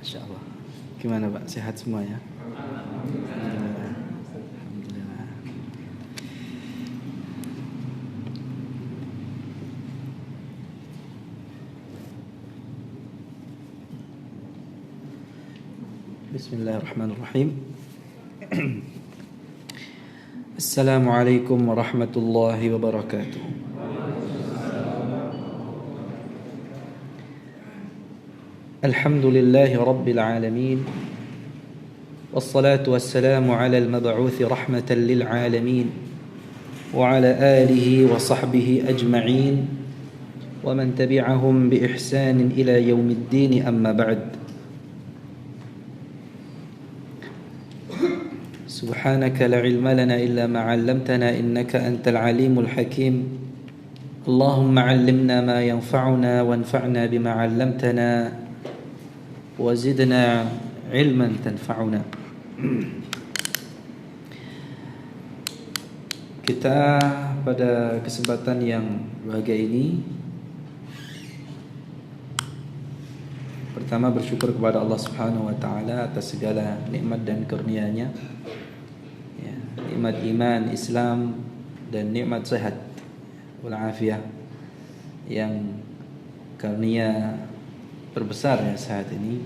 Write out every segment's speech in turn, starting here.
Masya Allah. Gimana Pak? Sehat semua ya? Alhamdulillah. Alhamdulillah. Bismillahirrahmanirrahim. Assalamualaikum warahmatullahi wabarakatuh. Alhamdulillahi rabbil alamin. Wassalatu wassalamu ala al-mab'uthi rahmatan lil alamin wa ala alihi wa sahbihi ajma'in wa man tabi'ahum bi ihsanin ila yaumiddin, amma ba'd. Subhanaka la ilma lana illa ma 'allamtana innaka antal alimul hakim. Allahumma 'allimna ma yanfa'una wanfa'na bima 'allamtana wazidna ilman tanfa'una. Kita pada kesempatan yang bahagia ini pertama bersyukur kepada Allah Subhanahu wa taala atas segala nikmat dan karunia-Nya. Ya, nikmat iman, Islam, dan nikmat sehat wal afiyah yang karunia terbesar ya saat ini,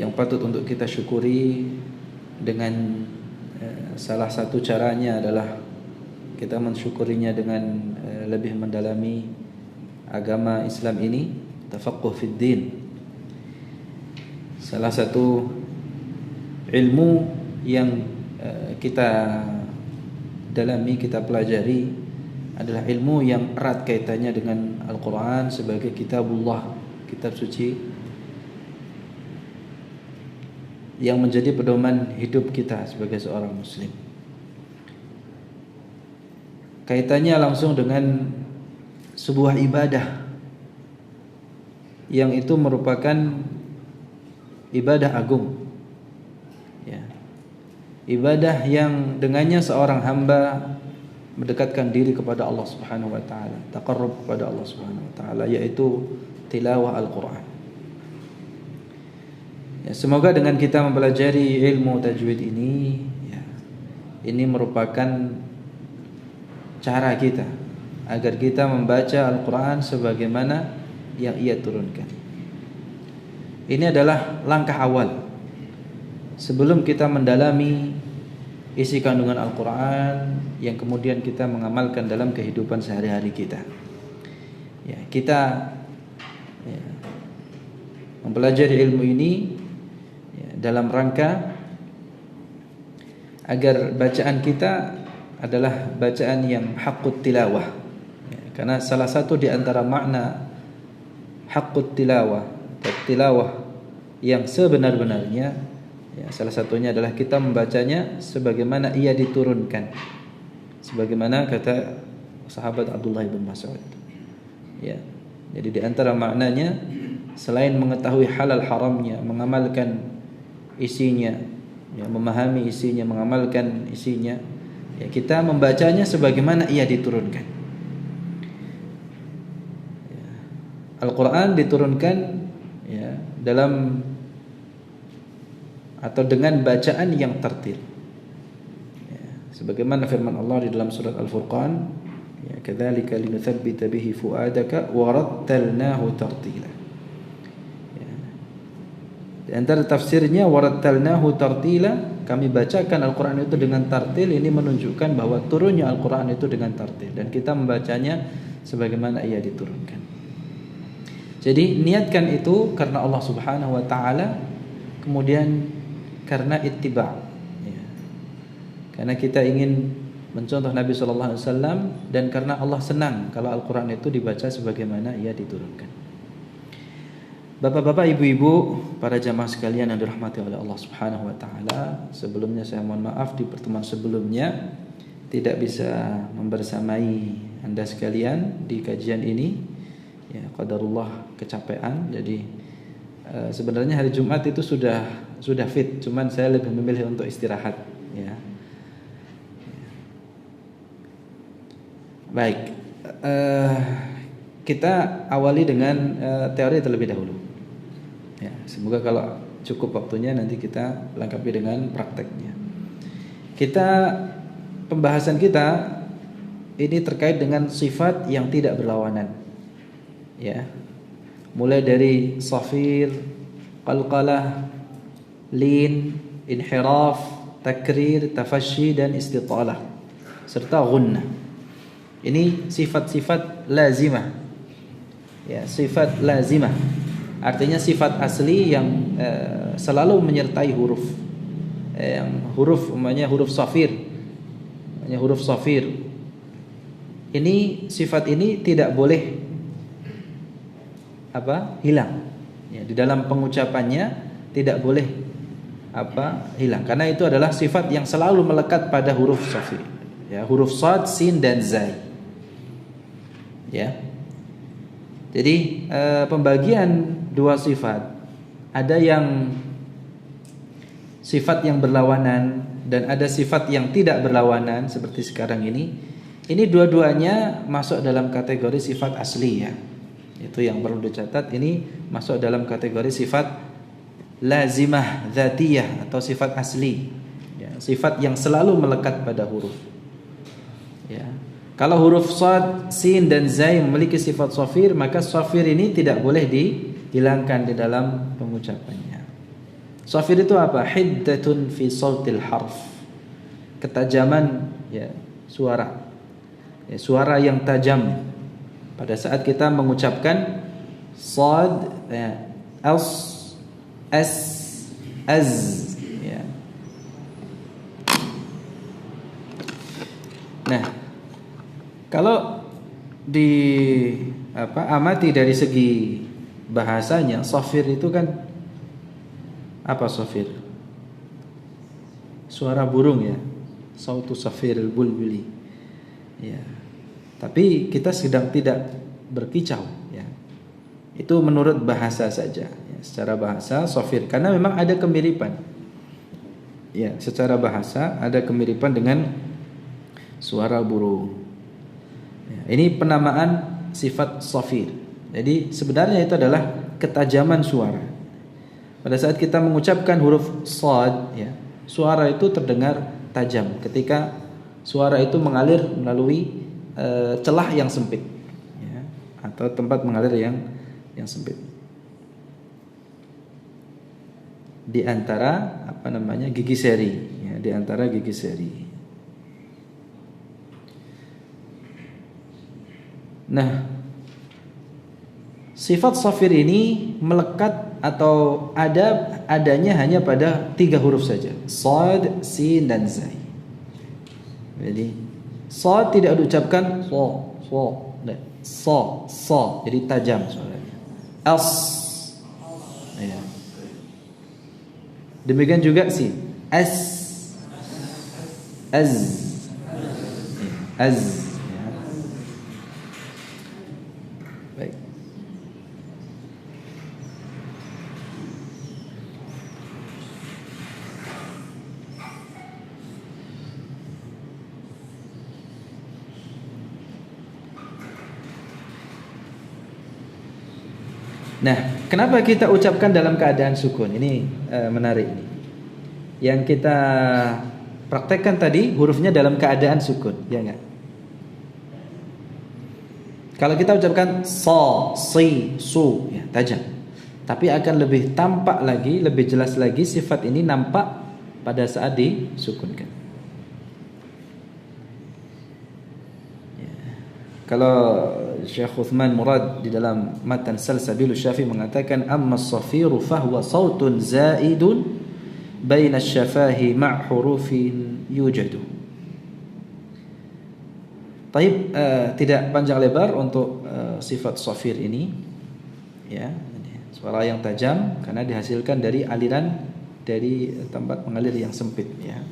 yang patut untuk kita syukuri. Dengan salah satu caranya adalah kita mensyukurinya dengan lebih mendalami agama Islam ini, tafaqquh fid din. Salah satu ilmu yang kita dalami, kita pelajari adalah ilmu yang erat kaitannya dengan Al-Quran sebagai kitabullah, kitab suci yang menjadi pedoman hidup kita sebagai seorang muslim. Kaitannya langsung dengan sebuah ibadah yang itu merupakan ibadah agung, ya. Ibadah yang dengannya seorang hamba mendekatkan diri kepada Allah Subhanahu wa taala, taqarrub kepada Allah Subhanahu wa taala, yaitu tilawah Al-Qur'an. Ya, semoga dengan kita mempelajari ilmu tajwid ini, ya, ini merupakan cara kita agar kita membaca Al-Qur'an sebagaimana yang Ia turunkan. Ini adalah langkah awal sebelum kita mendalami isi kandungan Al-Quran yang kemudian kita mengamalkan dalam kehidupan sehari-hari kita. Ya, kita mempelajari ilmu ini dalam rangka agar bacaan kita adalah bacaan yang haqqut tilawah. Ya, karena salah satu di antara makna haqqut tilawah, tilawah yang sebenar-benarnya, ya, salah satunya adalah kita membacanya sebagaimana ia diturunkan, sebagaimana kata sahabat Abdullah bin Mas'ud. Ya, jadi di antara maknanya selain mengetahui halal haramnya, mengamalkan isinya, ya, memahami isinya, mengamalkan isinya, ya, kita membacanya sebagaimana ia diturunkan. Ya, Al-Quran diturunkan, ya, dalam atau dengan bacaan yang tertil, ya, sebagaimana firman Allah di dalam surat Al-Furqan, ya, kadzalika linutsabbita bihi fuadaka wa rattalnahu tartila. Ya. Di antara tafsirnya warattalnahu tartila, kami bacakan Al-Qur'an itu dengan tartil, ini menunjukkan bahwa turunnya Al-Qur'an itu dengan tartil dan kita membacanya sebagaimana ia diturunkan. Jadi niatkan itu karena Allah Subhanahu wa taala, kemudian karena ittiba', ya. Karena kita ingin mencontoh Nabi sallallahu alaihi wasallam dan karena Allah senang kalau Al-Qur'an itu dibaca sebagaimana ia diturunkan. Bapak-bapak, ibu-ibu, para jamaah sekalian yang dirahmati oleh Allah Subhanahu wa taala, sebelumnya saya mohon maaf di pertemuan sebelumnya tidak bisa membersamai Anda sekalian di kajian ini. Ya, qadarullah, kecapean. Jadi sebenarnya hari Jumat itu sudah fit, cuman saya lebih memilih untuk istirahat, ya. Baik, kita awali dengan teori terlebih dahulu. Ya, semoga kalau cukup waktunya nanti kita lengkapi dengan prakteknya. Pembahasan kita ini terkait dengan sifat yang tidak berlawanan. Ya. Mulai dari safir, qalqalah, lin, inhiraf, takrir, tafasyi dan istitalah serta gunnah. Ini sifat-sifat lazimah. Ya, sifat lazimah. Artinya sifat asli yang selalu menyertai huruf. Yang huruf umpamanya huruf safir. Umpamanya huruf safir. Ini sifat ini tidak boleh hilang. Ya, di dalam pengucapannya tidak boleh hilang karena itu adalah sifat yang selalu melekat pada huruf safir. Ya, huruf shad, sin dan zai. Ya. Jadi pembagian dua sifat, ada yang sifat yang berlawanan dan ada sifat yang tidak berlawanan seperti sekarang ini. Ini dua-duanya masuk dalam kategori sifat asli ya. Itu yang perlu dicatat, ini masuk dalam kategori sifat lazimah dzatiyah atau sifat asli. Ya, sifat yang selalu melekat pada huruf. Ya. Kalau huruf shad, sin dan zai memiliki sifat safir, maka safir ini tidak boleh dihilangkan di dalam pengucapannya. Safir itu apa? Hiddatun fi sautil harf. Ketajaman ya suara. Ya, suara yang tajam pada saat kita mengucapkan shad, ya, as, az, ya. Nah, kalau amati dari segi bahasanya, safir itu kan apa safir? Suara burung ya, sautu safiril bulbuli. Ya. Tapi kita sedang tidak berkicau ya. Itu menurut bahasa saja ya, secara bahasa safir karena memang ada kemiripan. Ya, secara bahasa ada kemiripan dengan suara burung. Ya, ini penamaan sifat safir. Jadi sebenarnya itu adalah ketajaman suara. Pada saat kita mengucapkan huruf shad ya, suara itu terdengar tajam ketika suara itu mengalir melalui celah yang sempit ya, atau tempat mengalir yang sempit di antara gigi seri ya, di antara gigi seri. Nah, sifat safir ini melekat atau adanya hanya pada 3 huruf saja, shad, sin dan zai. Jadi shad tidak diucapkan so, jadi tajam suaranya. As, ya. Demikian juga sin, az, ya. Az. Ya. Baik. Nah, kenapa kita ucapkan dalam keadaan sukun? Ini menarik ini. Yang kita praktekkan tadi hurufnya dalam keadaan sukun, ya enggak? Kalau kita ucapkan so, si, su, ya, tajam. Tapi akan lebih tampak lagi, lebih jelas lagi sifat ini nampak pada saat disukunkan. Ya. Kalau Syekh Uthman Murad di dalam matan Salsabilus Syafi mengatakan amma as-safiru fahuwa sautun zaidun baina asy-syafahi ma' hurufin yujadu. Taib tidak panjang lebar untuk sifat safir ini ya, suara yang tajam karena dihasilkan dari aliran dari tempat mengalir yang sempit ya.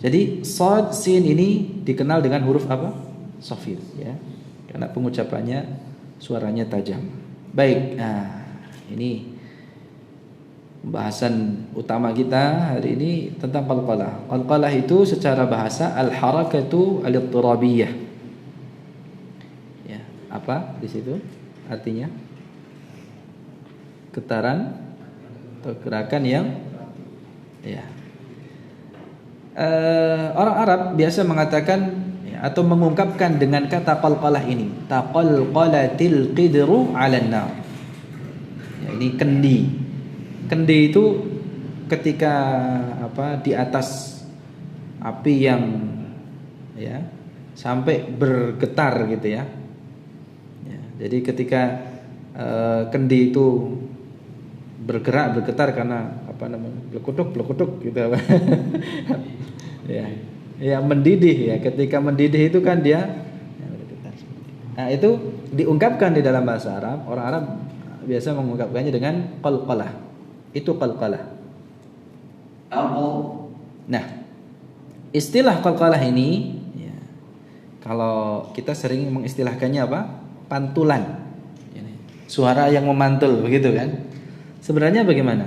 Jadi shad, sin ini dikenal dengan huruf apa? Safir ya. Karena pengucapannya suaranya tajam. Baik. Nah, ini pembahasan utama kita hari ini tentang qalqalah. Qalqalah itu secara bahasa al-harakatu al-ittirabiyah. Ya, Apa di situ artinya? Getaran atau gerakan yang ya. Orang Arab biasa mengatakan ya, atau mengungkapkan dengan kata qalqalah ini, taqalqalatil qidru 'alan nar. Ya, ini kendi. Kendi itu ketika di atas api yang ya sampai bergetar gitu ya. Ya, jadi ketika kendi itu bergetar karena blekutuk gitu ya mendidih ya, ketika mendidih itu kan dia ya, bergetar. Nah itu diungkapkan di dalam bahasa Arab. Orang Arab biasa mengungkapkannya dengan qalqalah. Itu qalqalah. Nah istilah qalqalah ini ya, kalau kita sering mengistilahkannya apa? Pantulan. Suara yang memantul begitu kan? Sebenarnya bagaimana?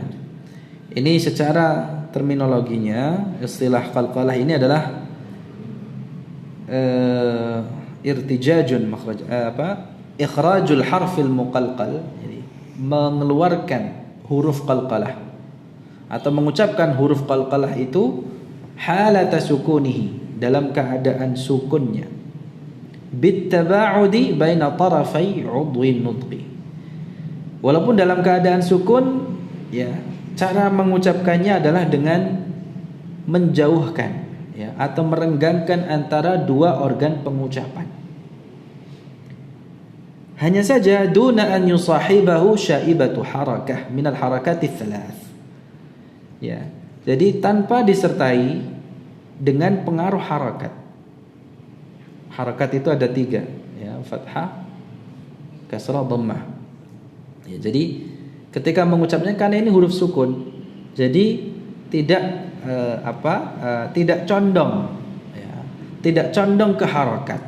Ini secara terminologinya istilah qalqalah ini adalah irtijajun makhraj ikhrajul harfil muqalqal, jadi mengeluarkan huruf qalqalah atau mengucapkan huruf qalqalah itu halata sukunihi, dalam keadaan sukunnya, bittaba'udi baina tarafai 'udwin nutqi, walaupun dalam keadaan sukun ya, cara mengucapkannya adalah dengan menjauhkan ya, atau merenggangkan antara dua organ pengucapan. Hanya saja duna an yusahibahu syaibatu harakah minal harakati thalath. Ya. Jadi tanpa disertai dengan pengaruh harakat. Harakat itu ada 3 ya, fathah, kasrah, dhammah. Ya, jadi ketika mengucapnya karena ini huruf sukun, jadi tidak tidak condong ya, tidak condong ke harakat.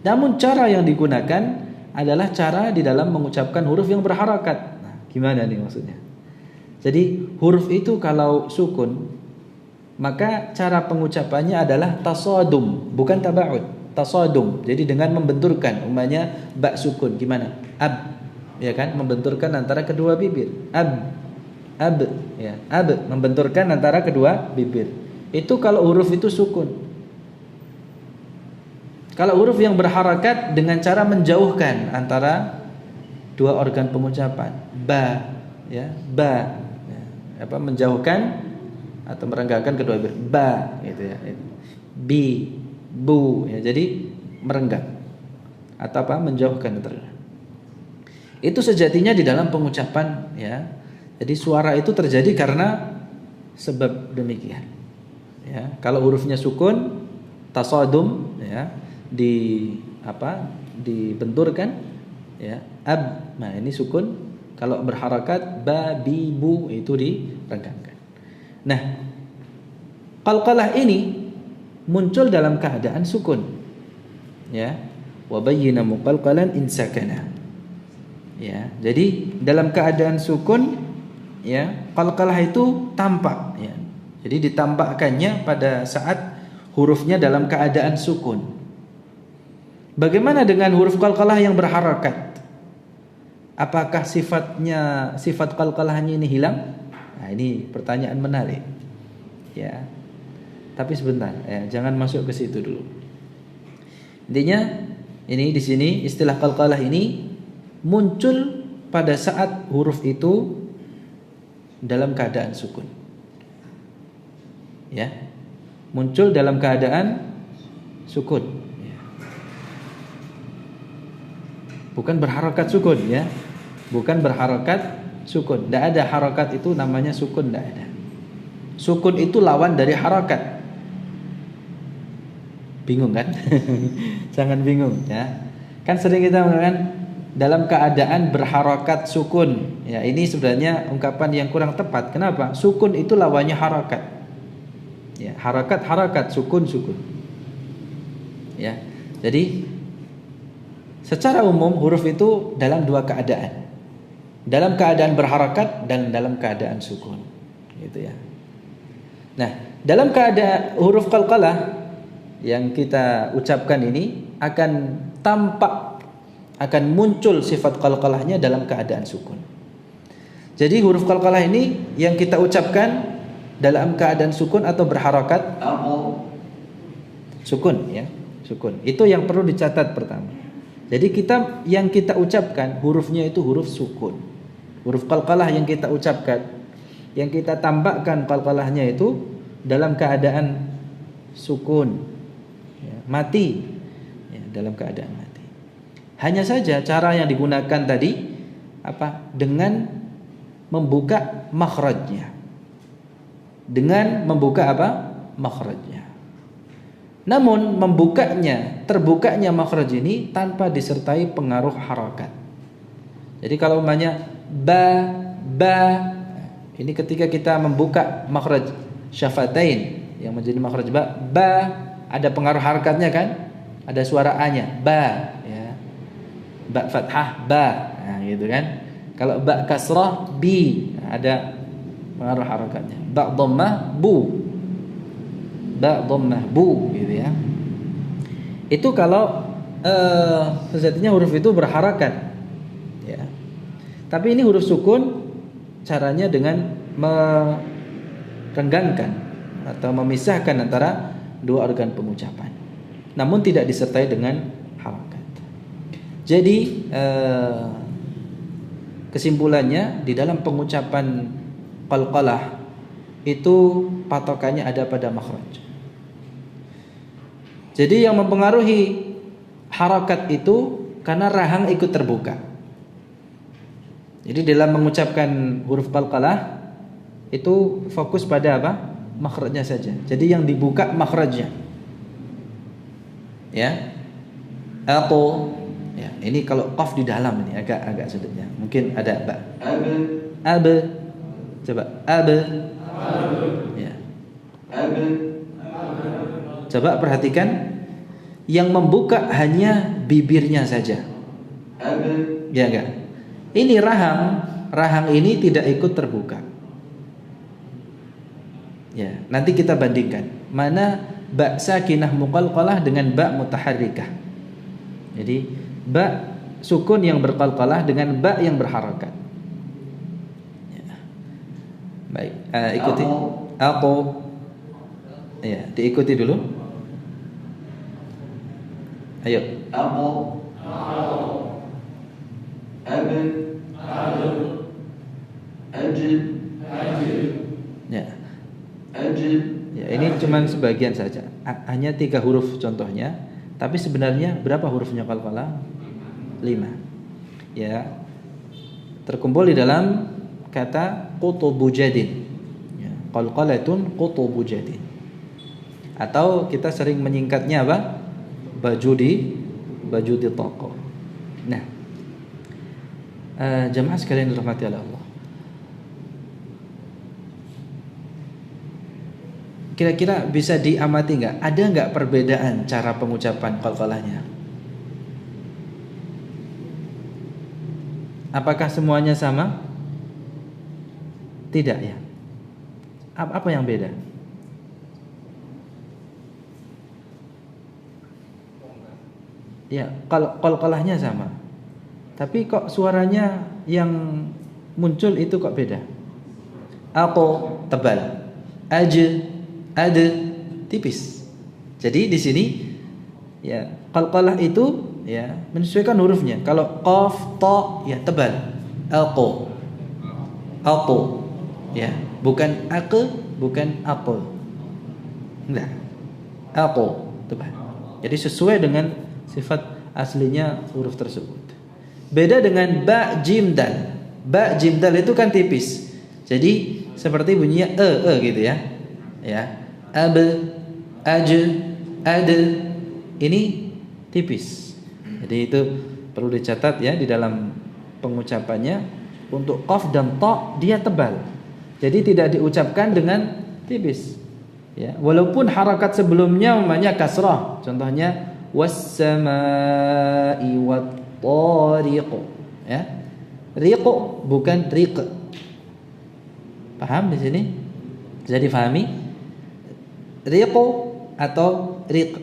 Namun cara yang digunakan adalah cara di dalam mengucapkan huruf yang berharakat. Nah, gimana nih maksudnya? Jadi huruf itu kalau sukun, maka cara pengucapannya adalah tasadum, bukan taba'ud. Tasadum. Jadi dengan membenturkan, umpamanya ba sukun, gimana? Ab, ya kan? Membenturkan antara kedua bibir. Ab, ya. Ab, membenturkan antara kedua bibir. Itu kalau huruf itu sukun. Kalau huruf yang berharakat dengan cara menjauhkan antara dua organ pengucapan, ba, ya, ba, ya, menjauhkan atau merenggangkan kedua bibir, ba, gitu ya, bi, bu, ya, jadi merenggang atau menjauhkan antara. Itu sejatinya di dalam pengucapan, ya. Jadi suara itu terjadi karena sebab demikian. Ya, kalau hurufnya sukun, tasadum, ya, dibenturkan ya, ab, nah ini sukun. Kalau berharakat ba, bi, bu, itu direnggangkan. Nah, qalqalah ini muncul dalam keadaan sukun ya, wa bayyana muqalqalan in sakana ya. Jadi dalam keadaan sukun ya, qalqalah itu tampak ya. Jadi ditampakkannya pada saat hurufnya dalam keadaan sukun. Bagaimana dengan huruf qalqalah yang berharakat? Apakah sifat qalqalahnya ini hilang? Nah, ini pertanyaan menarik. Ya. Tapi sebentar, ya, jangan masuk ke situ dulu. Intinya ini di sini istilah qalqalah ini muncul pada saat huruf itu dalam keadaan sukun. Ya. Muncul dalam keadaan sukun. Bukan berharakat sukun ya. Bukan berharakat sukun. Tidak ada harakat itu namanya sukun, tidak ada. Sukun itu lawan dari harakat. Bingung kan? Jangan bingung ya. Kan sering kita mengatakan dalam keadaan berharakat sukun. Ya, ini sebenarnya ungkapan yang kurang tepat. Kenapa? Sukun itu lawannya harakat. Ya, harakat, sukun. Ya. Jadi secara umum huruf itu dalam dua keadaan. Dalam keadaan berharakat dan dalam keadaan sukun. Gitu ya. Nah, dalam keadaan huruf qalqalah yang kita ucapkan ini akan tampak akan muncul sifat qalqalahnya dalam keadaan sukun. Jadi huruf qalqalah ini yang kita ucapkan dalam keadaan sukun atau berharakat? Sukun ya, sukun. Itu yang perlu dicatat pertama. Jadi yang kita ucapkan hurufnya itu huruf sukun. Huruf qalqalah yang kita ucapkan, yang kita tambahkan qalqalahnya itu dalam keadaan sukun, ya, mati, ya, dalam keadaan mati. Hanya saja cara yang digunakan tadi apa? Dengan membuka makhrajnya. Dengan membuka apa? Makhrajnya. Namun terbukanya makhraj ini tanpa disertai pengaruh harakat. Jadi kalau umpamanya ba, ini ketika kita membuka makhraj syafatain yang menjadi makhraj ba ada pengaruh harakatnya kan? Ada suara a-nya, ba, ya. Ba fathah ba, nah, gitu kan? Kalau ba kasrah bi, ada pengaruh harakatnya. Ba dhammah bu. Ba dhammah bu, gitu ya. Itu kalau sejatinya huruf itu berharakat, ya. Tapi ini huruf sukun, caranya dengan merenggangkan atau memisahkan antara dua organ pengucapan, namun tidak disertai dengan harakat. Jadi kesimpulannya di dalam pengucapan qalqalah itu patokannya ada pada makhraj. Jadi yang mempengaruhi harakat itu karena rahang ikut terbuka. Jadi dalam mengucapkan huruf qalqalah itu fokus pada apa? Makhrajnya saja. Jadi yang dibuka makhrajnya. Ya. Aku. Ya, ini kalau qaf di dalam ini agak sulitnya. Mungkin ada ba. Abe. Coba abe. Ya. Coba perhatikan, yang membuka hanya bibirnya saja. Ya enggak? Ini rahang ini tidak ikut terbuka. Ya, nanti kita bandingkan mana ba sakinah muqalqalah dengan ba mutaharrikah. Jadi ba sukun yang berqalqalah dengan ba yang berharakat. Ya. Baik, ikuti. Aku. Ya, diikuti dulu. Ayo. Aku. Abu. Ajib. Ya. Ya, ini cuma sebagian saja. Hanya 3 huruf contohnya, tapi sebenarnya berapa hurufnya qalqalah? 5. Ya. Terkumpul di dalam kata qutubu jadin. Ya, qalqalatun qutubu jadin. Atau kita sering menyingkatnya apa? Baju di toko. Nah, jamaah sekalian dirahmati oleh Allah. Kira-kira bisa diamati nggak? Ada nggak perbedaan cara pengucapan qalqalahnya? Apakah semuanya sama? Tidak ya. Apa yang beda? Ya, qalqalahnya sama. Tapi kok suaranya yang muncul itu kok beda? Aku tebal, ada tipis. Jadi di sini ya qalqalah itu ya menyesuaikan hurufnya. Kalau qaf ta ya tebal. Aku ya, bukan aku, bukan aku. Enggak. Aku tebal. Jadi sesuai dengan sifat aslinya huruf tersebut. Beda dengan ba jim dal. Ba jim dal itu kan tipis. Jadi seperti bunyinya gitu ya. Ya. Abe, aje, ade. Ini tipis. Jadi itu perlu dicatat ya di dalam pengucapannya. Untuk qaf dan ta dia tebal. Jadi tidak diucapkan dengan tipis. Ya, walaupun harakat sebelumnya namanya kasrah. Contohnya was-samaa'i wat-tariq. Ya. Riq bukan riq. Paham di sini? Bisa difahami? Riq atau riq.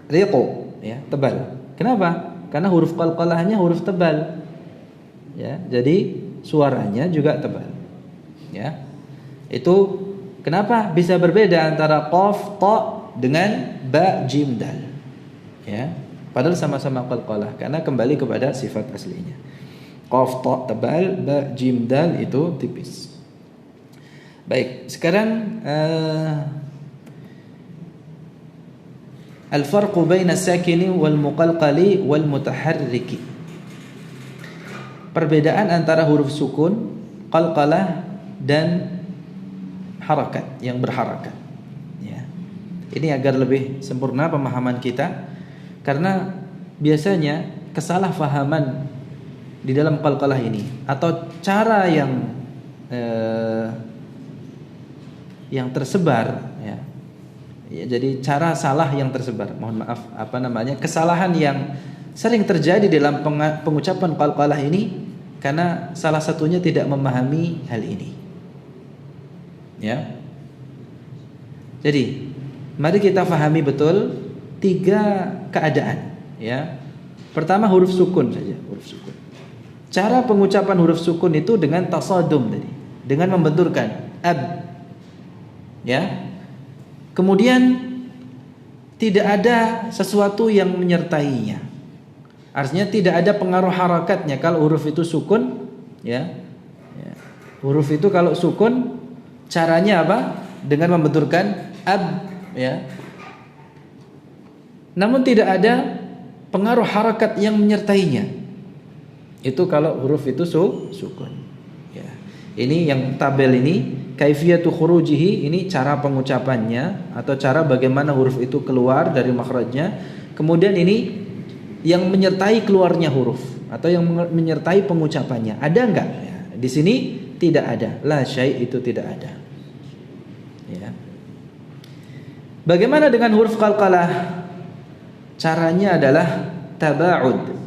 Riq ya, tebal. Kenapa? karena huruf qalqalahnya huruf tebal. Ya, jadi suaranya juga tebal. Ya. Itu kenapa bisa berbeda antara qaf, ta dengan ba, jim, dal. Ya. Padahal sama-sama qalqalah karena kembali kepada sifat aslinya. Qaf, ta tebal, ba, jim, dal itu tipis. Baik, sekarang al-farqu baina as-sakini wal muqalqali wal mutaharriki. Perbedaan antara huruf sukun, qalqalah dan harakat yang berharakat. Ya. Ini agar lebih sempurna pemahaman kita, karena biasanya kesalahpahaman di dalam qalqalah ini atau cara yang tersebar, ya. Ya, jadi cara salah yang tersebar. Mohon maaf, kesalahan yang sering terjadi dalam pengucapan qalqalah ini karena salah satunya tidak memahami hal ini. Ya. Jadi, mari kita fahami betul 3 keadaan, ya. Pertama huruf sukun saja, huruf sukun. Cara pengucapan huruf sukun itu dengan tasadum tadi, dengan membenturkan ab. Ya. Kemudian tidak ada sesuatu yang menyertainya. Artinya tidak ada pengaruh harakatnya kalau huruf itu sukun, ya. Ya. Huruf itu kalau sukun caranya apa? Dengan membenturkan ab, ya. Namun tidak ada pengaruh harakat yang menyertainya. Itu kalau huruf itu sukun. Ya. Ini yang tabel ini kaifiyatu khurujihi, ini cara pengucapannya atau cara bagaimana huruf itu keluar dari makhrajnya. Kemudian ini yang menyertai keluarnya huruf atau yang menyertai pengucapannya. Ada enggak? Ya, di sini tidak ada. La syai' itu tidak ada. Ya. Bagaimana dengan huruf qalqalah? Caranya adalah taba'ud.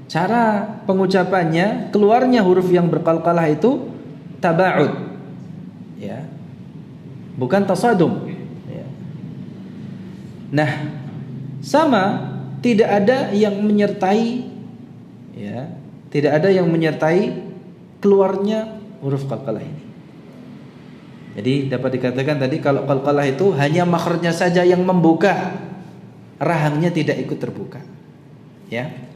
Cara pengucapannya, keluarnya huruf yang berqalqalah itu taba'ud, ya, bukan tasadum, ya. Nah, sama, tidak ada yang menyertai, ya, tidak ada yang menyertai keluarnya huruf qalqalah ini. Jadi dapat dikatakan tadi kalau qalqalah itu hanya makhrajnya saja yang membuka, rahangnya tidak ikut terbuka, ya.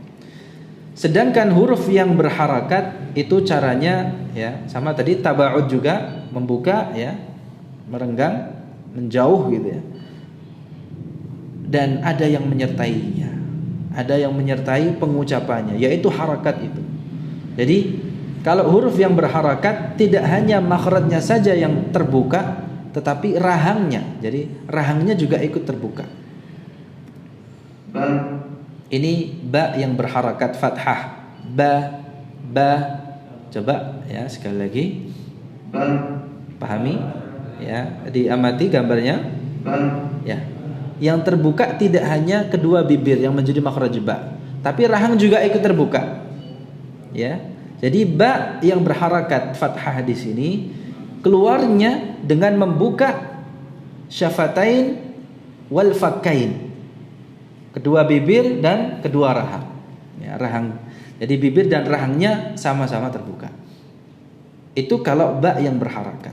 Sedangkan huruf yang berharakat itu caranya, ya, sama tadi taba'ud juga, membuka, ya, merenggang, menjauh gitu, ya. Dan ada yang menyertainya, ada yang menyertai pengucapannya, yaitu harakat itu. Jadi kalau huruf yang berharakat tidak hanya makhrajnya saja yang terbuka, tetapi rahangnya, jadi rahangnya juga ikut terbuka. Ini ba yang berharakat fathah. Ba. Coba ya sekali lagi. Pahami? Ya, diamati gambarnya. Ya. Yang terbuka tidak hanya kedua bibir yang menjadi makhraj ba, tapi rahang juga ikut terbuka. Ya. Jadi ba yang berharakat fathah di sini keluarnya dengan membuka syafatain wal fakkain. Kedua bibir dan kedua rahang. Ya, rahang. Jadi bibir dan rahangnya sama-sama terbuka. Itu kalau ba yang berharakat.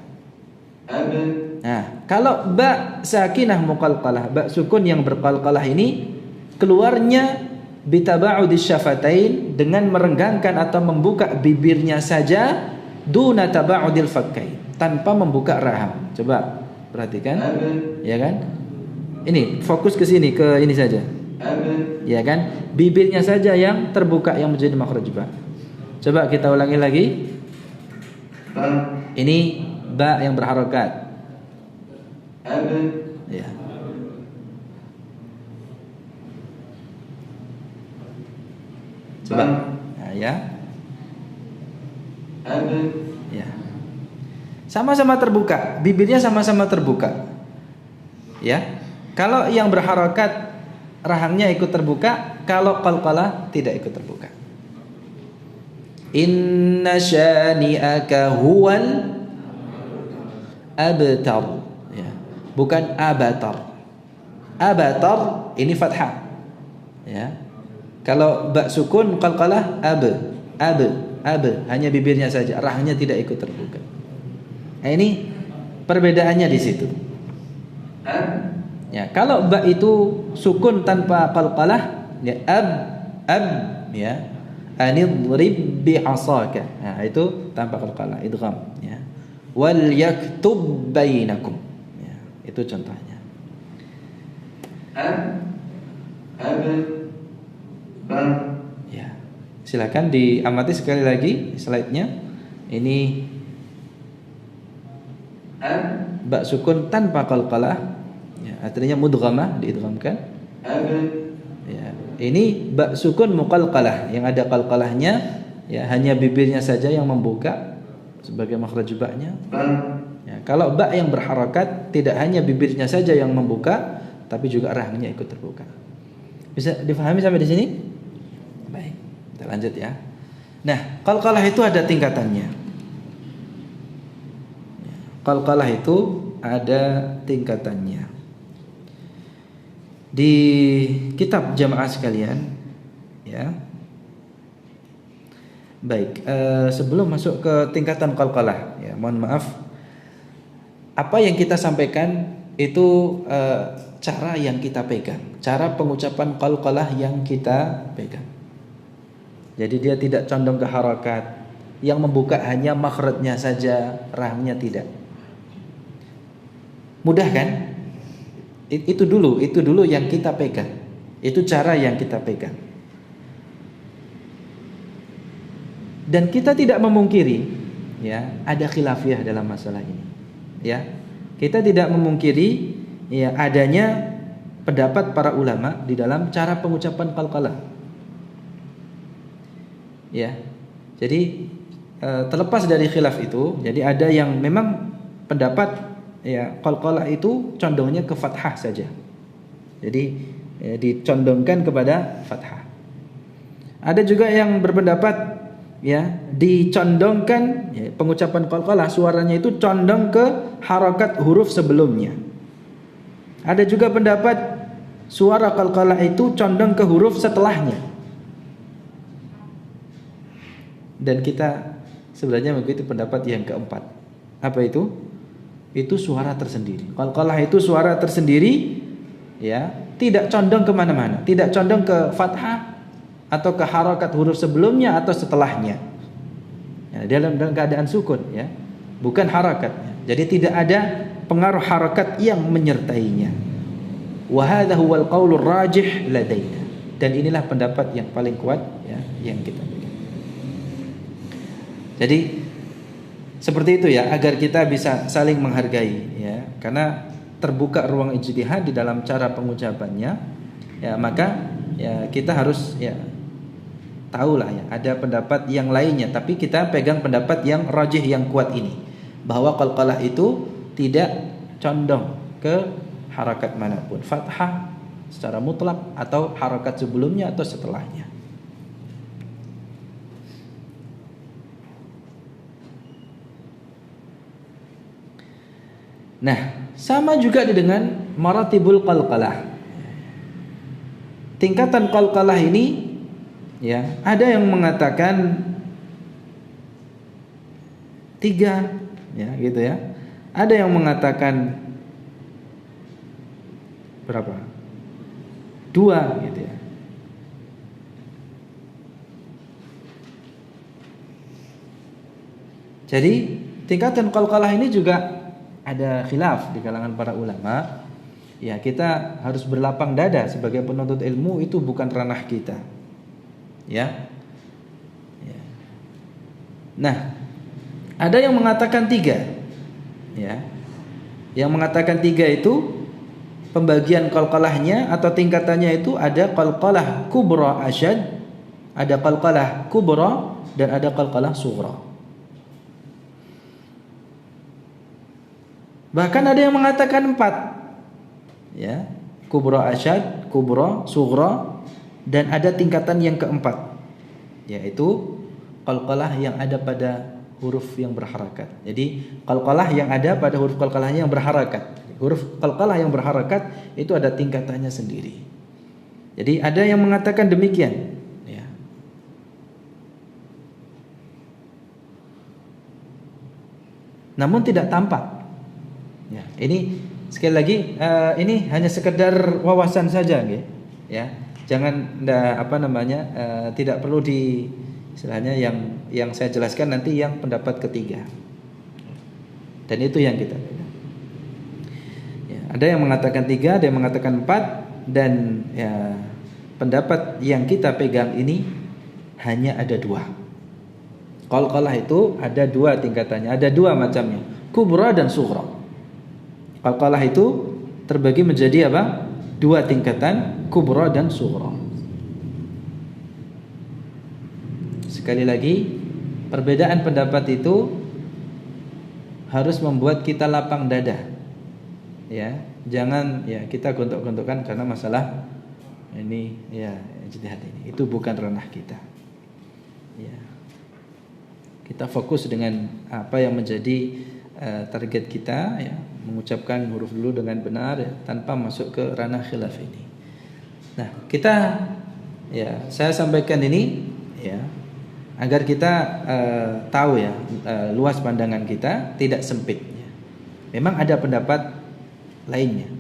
Nah, kalau ba sakinah muqalqalah, ba sukun yang berqalqalah ini keluarnya bitaba'udis syafatain, dengan merenggangkan atau membuka bibirnya saja, duna taba'udil fakkain, tanpa membuka rahang. Coba perhatikan. Ya kan? Ini fokus ke sini, ke ini saja. Ya kan? Bibirnya saja yang terbuka yang menjadi makhraj ba. Coba kita ulangi lagi. Ini ba yang berharakat. Ya. Coba. Nah, ya. Ya. Sama-sama terbuka, bibirnya sama-sama terbuka. Ya. Kalau yang berharakat rahangnya ikut terbuka, kalau qalqalah tidak ikut terbuka. Inna syani'aka huwal abtar, ya. Bukan abatar. Abatar ini fathah, Ya. Kalau ba sukun qalqalah ab, hanya bibirnya saja, rahnya tidak ikut terbuka. Nah, ini perbedaannya di situ. Ya, kalau ba itu sukun tanpa qalqalah, ya ab, ya. Anidrib bi'asaka. Nah, itu tanpa qalqalah, idgham, ya. Wal yaktub bainakum. Ya, itu contohnya. Ya. Silakan diamati sekali lagi slide-nya. Ini ba sukun tanpa qalqalah, ya, artinya mudghamah, diidghamkan. Ya, ini ba sukun muqalqalah, yang ada qalqalahnya, ya, hanya bibirnya saja yang membuka sebagai makhraj ba-nya. Ya, kalau ba yang berharakat tidak hanya bibirnya saja yang membuka, tapi juga rahnya ikut terbuka. Bisa difahami sampai di sini? Baik, kita lanjut ya. Nah, qalqalah itu ada tingkatannya. Qalqalah itu ada tingkatannya. Di kitab jamaah sekalian, ya. Baik, sebelum masuk ke tingkatan qalqalah, ya, mohon maaf. Apa yang kita sampaikan itu cara yang kita pegang, cara pengucapan qalqalah yang kita pegang. Jadi dia tidak condong ke harakat, yang membuka hanya makhrajnya saja, rahnya tidak. Mudah kan? Itu dulu yang kita pegang. Itu cara yang kita pegang. Dan kita tidak memungkiri, ya, ada khilafiyah dalam masalah ini. Ya. Kita tidak memungkiri, ya, adanya pendapat para ulama di dalam cara pengucapan qalqalah. Ya. Jadi terlepas dari khilaf itu, jadi ada yang memang pendapat, ya, qalqalah itu condongnya ke fathah saja. Jadi dicondongkan kepada fathah. Ada juga yang berpendapat, ya, dicondongkan, ya, pengucapan qalqalah suaranya itu condong ke harakat huruf sebelumnya. Ada juga pendapat suara qalqalah itu condong ke huruf setelahnya. Dan kita sebenarnya begitu pendapat yang keempat. Apa itu? Itu suara tersendiri. Qalqalah itu suara tersendiri, ya, tidak condong kemana-mana, tidak condong ke fathah atau ke harakat huruf sebelumnya atau setelahnya. Ya, dalam keadaan sukun, ya, bukan harakat. Jadi tidak ada pengaruh harakat yang menyertainya. Wa hadza huwal qaulur rajih ladaina. Dan inilah pendapat yang paling kuat, ya, yang kita pegang. Jadi seperti itu, ya, agar kita bisa saling menghargai, ya, karena terbuka ruang ijtihad di dalam cara pengucapannya, ya, maka, ya, kita harus, ya, tahulah, ya, ada pendapat yang lainnya, tapi kita pegang pendapat yang rajih, yang kuat ini, bahwa qalqalah itu tidak condong ke harakat manapun, fathah secara mutlak atau harakat sebelumnya atau setelahnya. Nah, sama juga dengan maratibul qalqalah. Tingkatan qalqalah ini, ya, ada yang mengatakan 3, ya, gitu, ya. Ada yang mengatakan berapa? 2, gitu, ya. Jadi tingkatan qalqalah ini juga ada khilaf di kalangan para ulama. Ya, kita harus berlapang dada sebagai penuntut ilmu, itu bukan ranah kita. Ya. Ya. Nah, ada yang mengatakan 3. Ya. Yang mengatakan 3 itu pembagian qalqalahnya atau tingkatannya itu ada qalqalah kubra asyad, ada qalqalah kubra, dan ada qalqalah sughra. Bahkan ada yang mengatakan 4, ya, kubra asyad, kubra, sughra, dan ada tingkatan yang keempat, yaitu qalqalah yang ada pada huruf yang berharakat. Jadi qalqalah yang ada pada huruf qalqalahnya yang berharakat. Huruf qalqalah yang berharakat itu ada tingkatannya sendiri. Jadi ada yang mengatakan demikian, ya. Namun tidak tampak. Ya, ini sekali lagi ini hanya sekedar wawasan saja, ya. Jangan tidak perlu di istilahnya yang saya jelaskan nanti yang pendapat ketiga. Dan itu yang kita pegang. Ya, ada yang mengatakan 3, ada yang mengatakan 4. Dan ya, pendapat yang kita pegang ini hanya ada 2. Qalqalah itu ada 2 tingkatannya, ada 2 macamnya, kubra dan sughra. Qalqalah itu terbagi menjadi apa? 2 tingkatan, kubra dan sughra. Sekali lagi, perbedaan pendapat itu harus membuat kita lapang dada. Ya, jangan ya kita gontok-gontokan karena masalah ini ya ijtihad ini. Itu bukan ranah kita. Ya. Kita fokus dengan apa yang menjadi target kita, ya, mengucapkan huruf dulu dengan benar, ya, tanpa masuk ke ranah khilaf ini. Nah, saya sampaikan ini ya agar kita tahu ya luas pandangan kita, tidak sempit. Ya. Memang ada pendapat lainnya.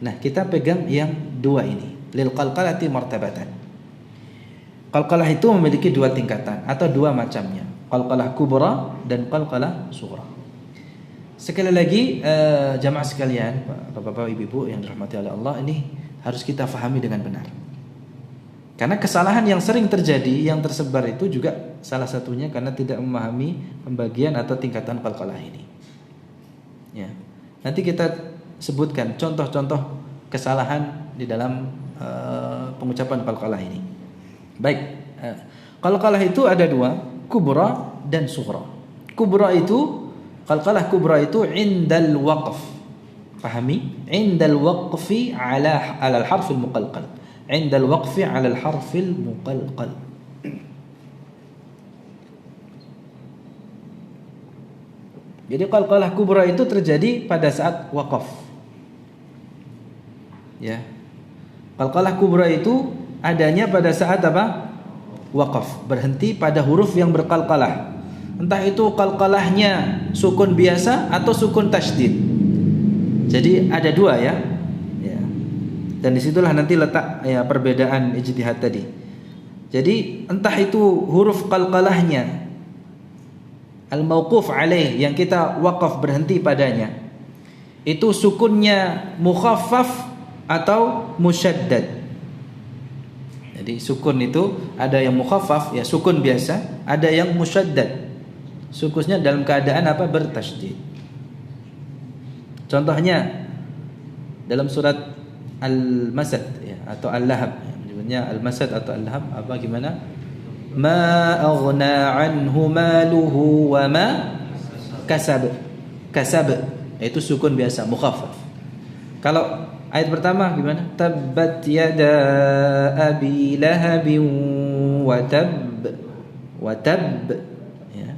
Nah, kita pegang yang 2 ini. Lil qalqalati martabatan. Qalqalah itu memiliki 2 tingkatan atau 2 macamnya. Qalqalah kubra dan qalqalah sughra. Sekali lagi jamaah sekalian, Bapak-bapak, Ibu-ibu yang dirahmati oleh Allah, ini harus kita fahami dengan benar. Karena kesalahan yang sering terjadi, yang tersebar itu juga salah satunya karena tidak memahami pembagian atau tingkatan qalqalah ini. Ya. Nanti kita sebutkan contoh-contoh kesalahan di dalam pengucapan qalqalah ini. Baik, qalqalah itu ada 2, kubra dan sughra. Kubra itu, qalqalah kubra itu indal waqf. Pahami? Indal waqfi ala al-harf al-muqalqal. Indal waqfi ala al-harf al-muqalqal. Jadi qalqalah kubra itu terjadi pada saat waqaf. Ya. Qalqalah kubra itu adanya pada saat apa? Waqaf, berhenti pada huruf yang berqalqalah. Entah itu qalqalahnya sukun biasa atau sukun tasydid. Jadi ada 2 ya. Ya. Dan disitulah nanti letak ya perbedaan ijtihad tadi. Jadi entah itu huruf qalqalahnya al-mauquf alaih yang kita waqaf berhenti padanya, itu sukunnya mukhaffaf atau musyaddad. Jadi sukun itu ada yang mukhaffaf, ya sukun biasa, ada yang musyaddad. Sukunnya dalam keadaan apa? Bertasydid. Contohnya dalam surat Al-Masad ya, atau Al-Lahab, ya, menyebutnya Al-Masad atau Al-Lahab, apa gimana? Ma aghna anhu maluhu wa ma kasab. Kasab itu sukun biasa mukhaffaf. Kalau ayat pertama gimana? Tabbat yada abi lahabin wa tab. Wa tab ya.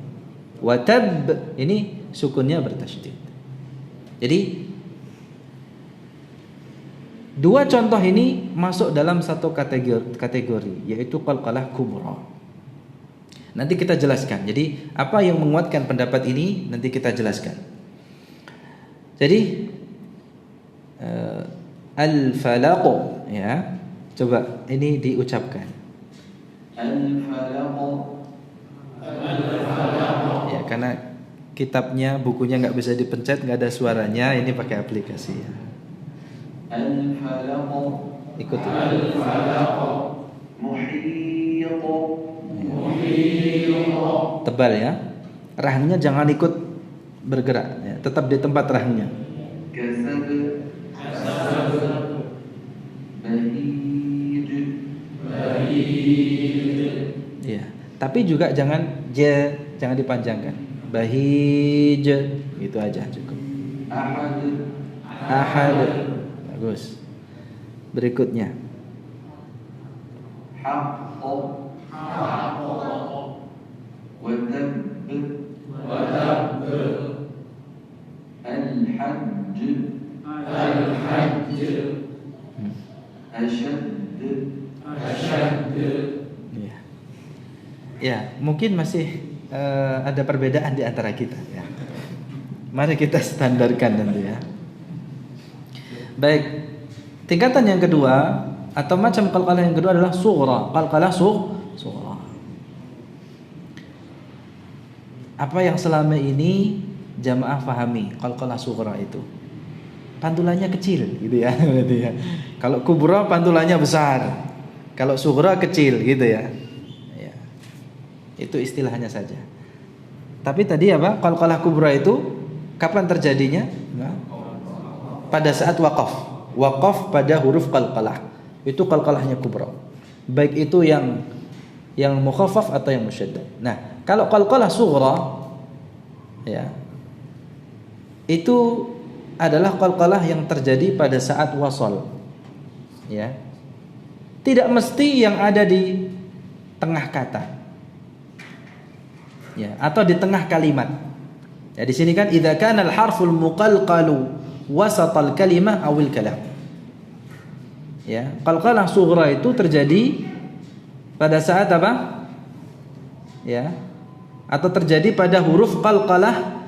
Wa tab ini sukunnya bertasydid. Jadi 2 contoh ini masuk dalam satu kategori yaitu qalqalah kubra. Nanti kita jelaskan. Jadi apa yang menguatkan pendapat ini nanti kita jelaskan. Jadi al-falaq ya. Coba ini diucapkan. Al-falaq. Ya, karena kitabnya, bukunya enggak bisa dipencet, enggak ada suaranya, ini pakai aplikasi ya. Al-falaq. Ikuti. Al-falaq. Muhit. Tebal ya. Rahangnya jangan ikut bergerak ya. Tetap di tempat rahangnya. Kasab. Ya, tapi juga jangan dipanjangkan. Bahij, gitu aja cukup. Ahad. Bagus. Berikutnya. Haqq. Wadab. Al-hajj. Ashad. Ya. Ya, mungkin masih ada perbedaan di antara kita ya. Mari kita standarkan nanti ya. Baik. Tingkatan yang kedua atau macam qalqalah yang kedua adalah sughra. Qalqalah sughra. Apa yang selama ini jamaah fahami qalqalah sughra itu? Pantulannya kecil gitu ya, berarti ya. Kalau kubra pantulannya besar. Kalau sughra kecil gitu ya. Ya. Itu istilahnya saja. Tapi tadi apa? Qalqalah kubra itu kapan terjadinya? Nah, pada saat waqaf. Waqaf pada huruf qalqalah. Itu qalqalahnya kubra. Baik itu yang mukhaffaf atau yang musyaddad. Nah, kalau qalqalah sughra ya. Itu adalah qalqalah yang terjadi pada saat wasal. Ya. Tidak mesti yang ada di tengah kata. Ya, atau di tengah kalimat. Ya, di sini kan idza kana al-harful muqalqalu wasatal kalimah awil kalam. Ya, qalqalah sughra itu terjadi pada saat apa? Ya. Atau terjadi pada huruf qalqalah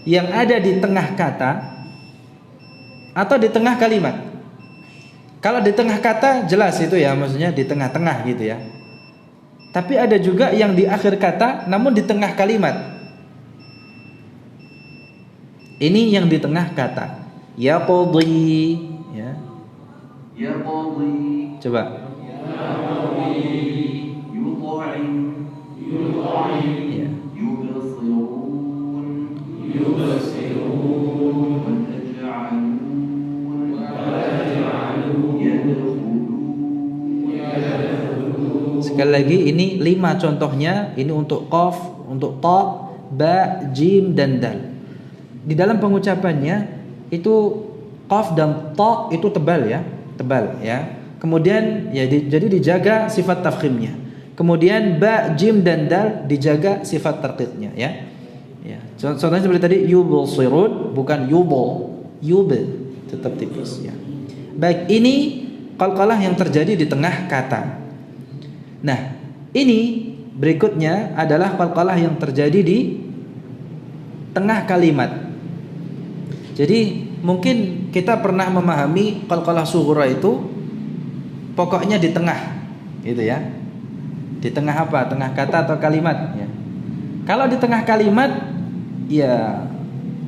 yang ada di tengah kata atau di tengah kalimat. Kalau di tengah kata jelas itu ya, maksudnya di tengah-tengah gitu ya. Tapi ada juga yang di akhir kata namun di tengah kalimat. Ini yang di tengah kata. Yaqdi ya. Yaqdi. Coba. Yaqdi. Yut'im. Ya. Yubsirun. Yubsirun. Sekali lagi ini 5 contohnya. Ini untuk qaf, untuk ta, ba, jim dan dal. Di dalam pengucapannya itu qaf dan ta itu tebal ya. Kemudian ya jadi dijaga sifat tafkhimnya. Kemudian ba, jim dan dal dijaga sifat tarqiqnya ya. Ya. Contohnya seperti tadi yubsirun bukan yub tetap tipis ya. Baik, ini qalqalah yang terjadi di tengah kata. Nah, ini berikutnya adalah qalqalah yang terjadi di tengah kalimat. Jadi mungkin kita pernah memahami qalqalah sughra itu pokoknya di tengah, gitu ya. Di tengah apa? Tengah kata atau kalimat ya. Kalau di tengah kalimat ya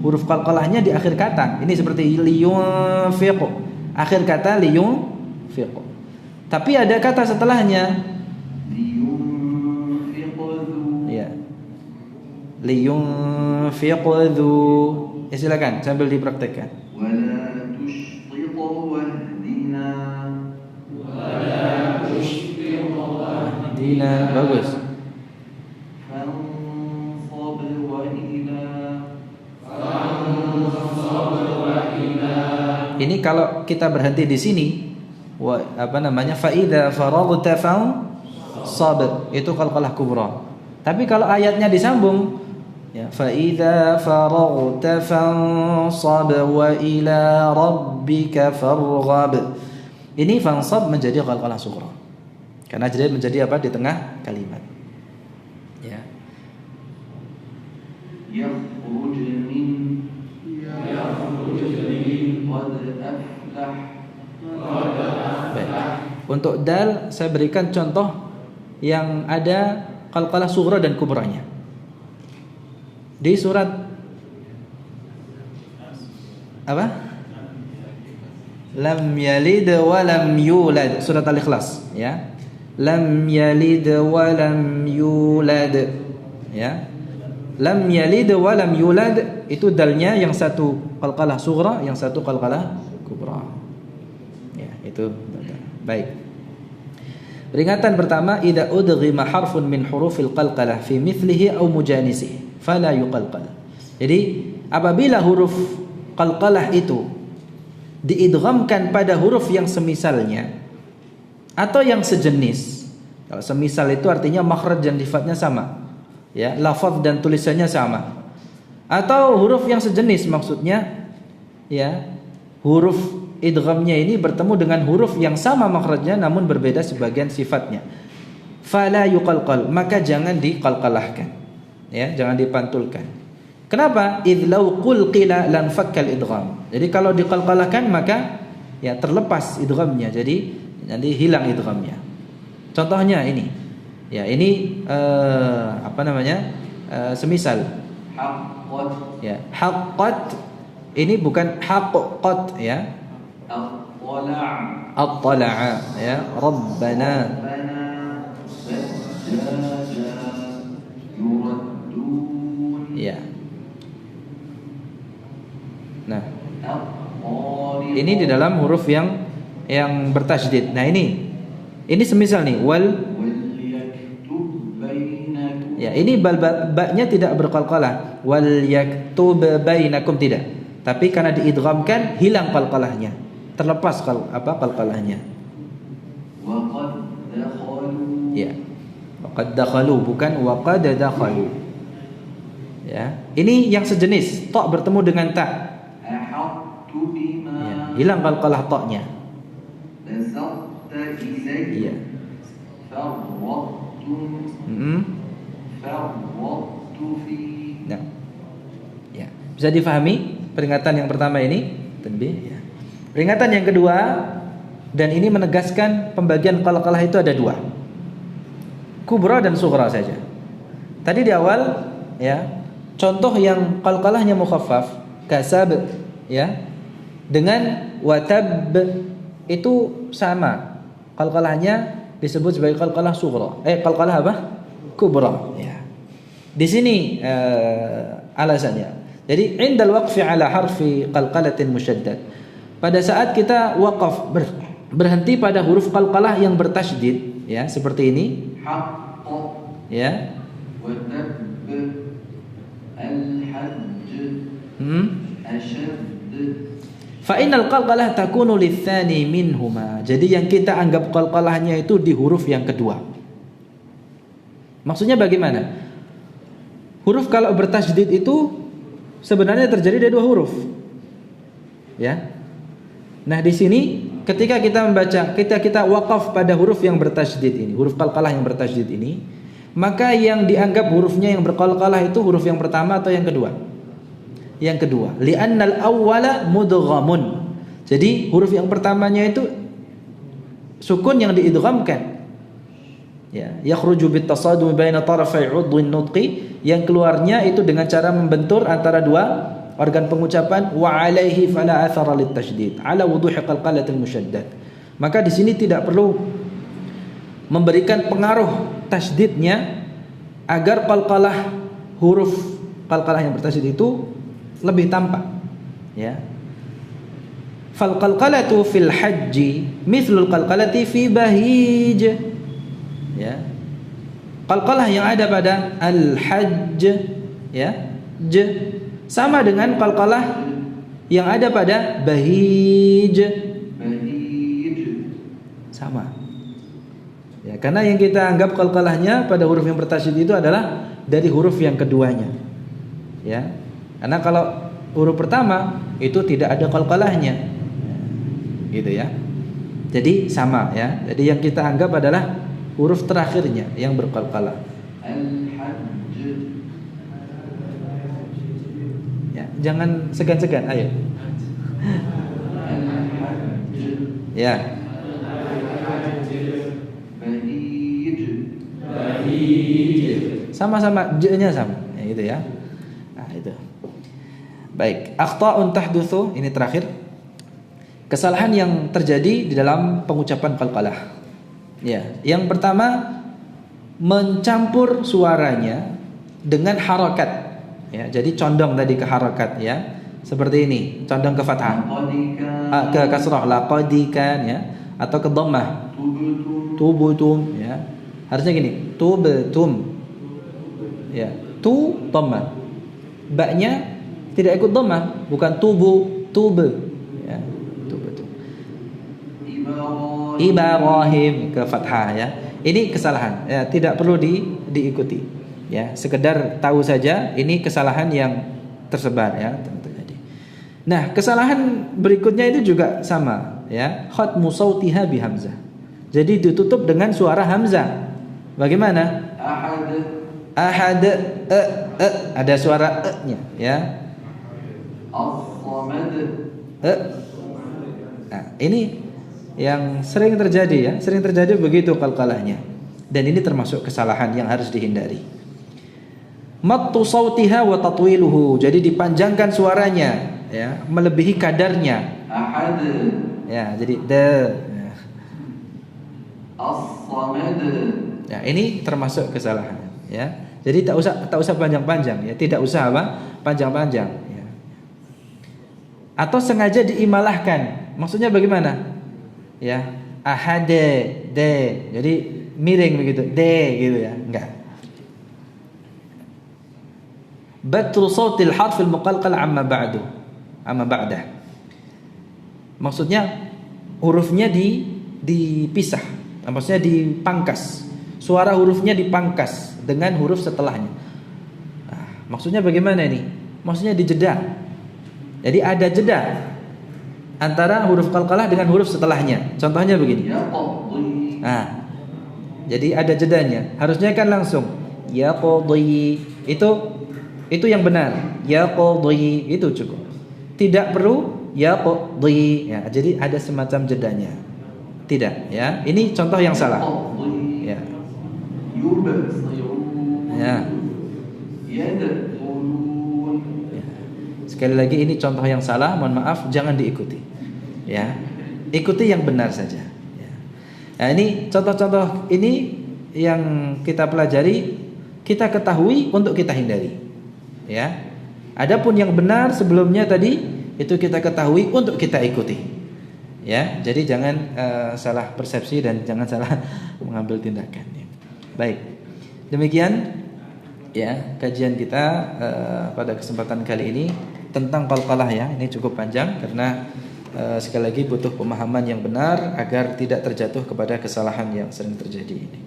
huruf qalqalahnya di akhir kata. Ini seperti liyunfiq. Akhir kata liyunfiq. Tapi ada kata setelahnya liyunfiqu. Ya silakan sambil dipraktekkan. Wala tushtiq wahdina. Wala tushtiq wahdina. Bagus. Fansab wa ila. Fansab wa ila. Ini kalau kita berhenti di sini fa idza faraghta fansab, itu qalqalah kubra. Tapi kalau ayatnya disambung ya, fa idza faraghta fansab wa ila rabbika farghab. Ini fansab menjadi qalqalah sughra. Karena jadi menjadi apa? Di tengah kalimat. Ya. Yakhruj min qad aflah. Untuk dal saya berikan contoh yang ada qalqalah sughra dan kubranya. Di surat apa? Lam yalid wa lam yulad, surat Al-Ikhlas ya. Lam yalid wa lam yulad ya. Lam yalid wa lam yulad itu dalnya yang satu qalqalah sughra, yang satu qalqalah kubra. Ya, itu baik. Peringatan pertama, idza udghima harfun min hurufil qalqalah fi mithlihi aw mujanisihi fala yuqalqal. Jadi apabila huruf qalqalah itu diidghamkan pada huruf yang semisalnya atau yang sejenis. Kalau semisal itu artinya makhraj dan sifatnya sama. Ya, lafaz dan tulisannya sama. Atau huruf yang sejenis maksudnya ya, huruf idghamnya ini bertemu dengan huruf yang sama makhrajnya namun berbeda sebagian sifatnya. Fala yuqalqal, maka jangan diqalqalahkan. Ya, jangan dipantulkan. Kenapa? Idz law qulqila lan fakkal idgham. Jadi kalau diqalqalahkan maka ya terlepas idghamnya. Jadi nanti hilang idghamnya. Contohnya ini. Ya, ini semisal haqqat. Ya, haqqat ini bukan haqqat ya. Attala'a ya, Rabbana. Ya. Nah, ini di dalam huruf yang bertasydid. Nah, ini semisal nih ya, ini ba-nya tidak berqalqalah. Wal yaktub bainakum tidak. Tapi karena diidghamkan hilang qalqalahnya. Terlepas qalqalahnya. Ya. Waqad dakhalu bukan waqad dakhalu. Ya. Ini yang sejenis, ta bertemu dengan ta. Ya. Hilang qalqalah ta-nya. Iya. Nah. Ya. Bisa difahami peringatan yang pertama ini? Tanbih ya. Peringatan yang kedua, dan ini menegaskan pembagian qalqalah itu ada dua. Kubra dan sughra saja. Tadi di awal ya, contoh yang qalqalahnya mukhaffaf kasab ya dengan watab itu sama. Qalqalahnya disebut sebagai qalqalah sughra. Qalqalah apa? Kubra ya. Di sini alasannya. Jadi indal waqfi ala harfi qalqalatin musyaddad. Pada saat kita waqaf berhenti pada huruf qalqalah yang bertasydid ya, seperti ini. Ya. Fa innal qalqalah takunu litsani minhuma. Jadi yang kita anggap qalqalahnya itu di huruf yang kedua. Maksudnya bagaimana? Huruf kalau bertasydid itu sebenarnya terjadi dari dua huruf. Ya. Nah, di sini ketika kita membaca, kita waqaf pada huruf yang bertasydid ini, huruf qalqalah yang bertasydid ini, maka yang dianggap hurufnya yang berqalqalah itu huruf yang pertama atau yang kedua? Yang kedua. Li'annal awwala mudghamun. Jadi huruf yang pertamanya itu sukun yang diidghamkan. Ya, yakhruju bitasadum baina tarafai 'udwin nutqi, yang keluarnya itu dengan cara membentur antara dua organ pengucapan, wa alaihi fala athara litasydid ala wuduhi qalqalatil musyaddad. Maka di sini tidak perlu memberikan pengaruh tasydidnya agar qalqalah huruf qalqalah yang bertasydid itu lebih tampak ya. Fal qalqalatu fil hajji mithlul qalqalati fi bahij ya. Qalqalah yang ada pada al-hajj ya, j, sama dengan qalqalah yang ada pada bahij. Sama. Ya, karena yang kita anggap qalqalahnya pada huruf yang bertasydid itu adalah dari huruf yang keduanya. Ya. Karena kalau huruf pertama itu tidak ada qalqalahnya. Gitu ya. Jadi sama ya. Jadi yang kita anggap adalah huruf terakhirnya yang berqalqalah. Ya, jangan segan-segan, ayo. Ya. Sama-sama j-nya sama. Ya, gitu ya. Nah, itu. Baik, akhta'un tahdutsu, ini terakhir. Kesalahan yang terjadi di dalam pengucapan qalqalah. Ya, yang pertama mencampur suaranya dengan harakat. Ya, jadi condong tadi ke harakat ya. Seperti ini, condong ke fathah. Ke kasrah laqadikan ya, atau ke dhammah. Tubutum ya. Harusnya gini, tubutum. Ya, tu dhammah. Ba-nya tidak ikut dhammah, bukan tube. Ya, tubutum. Ibrahim ke fathah ya. Ini kesalahan ya, tidak perlu diikuti ya, sekedar tahu saja ini kesalahan yang tersebar ya terjadi. Nah, kesalahan berikutnya itu juga sama, ya. Khatmu sautiha bi hamzah. Jadi ditutup dengan suara hamzah. Bagaimana? Ahad ada suara e-nya, ya. As-samad. Nah, ini yang sering terjadi, ya. Sering terjadi begitu qalqalahnya. Dan ini termasuk kesalahan yang harus dihindari. Mattu sautiha wa tatwiluhu. Jadi dipanjangkan suaranya, ya, melebihi kadarnya. Ahad. Ya, jadi de. As-samad. Ya, ini termasuk kesalahan, ya. Jadi tak usah panjang-panjang, ya. Tidak usah apa? Panjang-panjang, ya. Atau sengaja diimalahkan. Maksudnya bagaimana? Ya, ahade, de. Jadi miring begitu, de gitu, ya. Enggak. Batru sautil harfil muqalqal amma ba'dah. Maksudnya hurufnya dipisah. Maksudnya dipangkas. Suara hurufnya dipangkas dengan huruf setelahnya. Nah, maksudnya bagaimana ini? Maksudnya dijeda. Jadi ada jeda antara huruf qalqalah dengan huruf setelahnya. Contohnya begini. Nah, jadi ada jedanya. Harusnya kan langsung ya qadhi. Itu yang benar. Ya qadhi itu cukup. Tidak perlu ya qadhi. Ya, jadi ada semacam jedanya. Tidak, ya. Ini contoh yang salah. Ya. Ya. Ya. Sekali lagi ini contoh yang salah, mohon maaf, jangan diikuti. Ya. Ikuti yang benar saja. Ya. Nah, ini contoh-contoh ini yang kita pelajari, kita ketahui untuk kita hindari. Ya. Adapun yang benar sebelumnya tadi itu kita ketahui untuk kita ikuti. Ya, jadi jangan salah persepsi dan jangan salah mengambil tindakan. Ya. Baik, demikian ya kajian kita pada kesempatan kali ini tentang qalqalah, ya. Ini cukup panjang karena sekali lagi butuh pemahaman yang benar agar tidak terjatuh kepada kesalahan yang sering terjadi ini.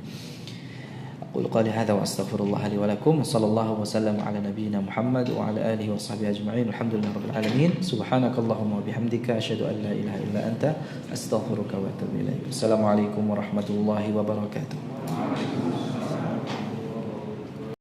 Aqulu qali hadza wa astaghfirullah li wa lakum. Sallallahu wasallam ala nabiyyina Muhammad wa ala alihi wa sahbihi ajma'in. Alhamdulillahirabbil alamin. Subhanakallahumma wa bihamdika asyhadu an la ilaha illa anta astaghfiruka wa atubu ilaik. Assalamualaikum warahmatullahi wabarakatuh.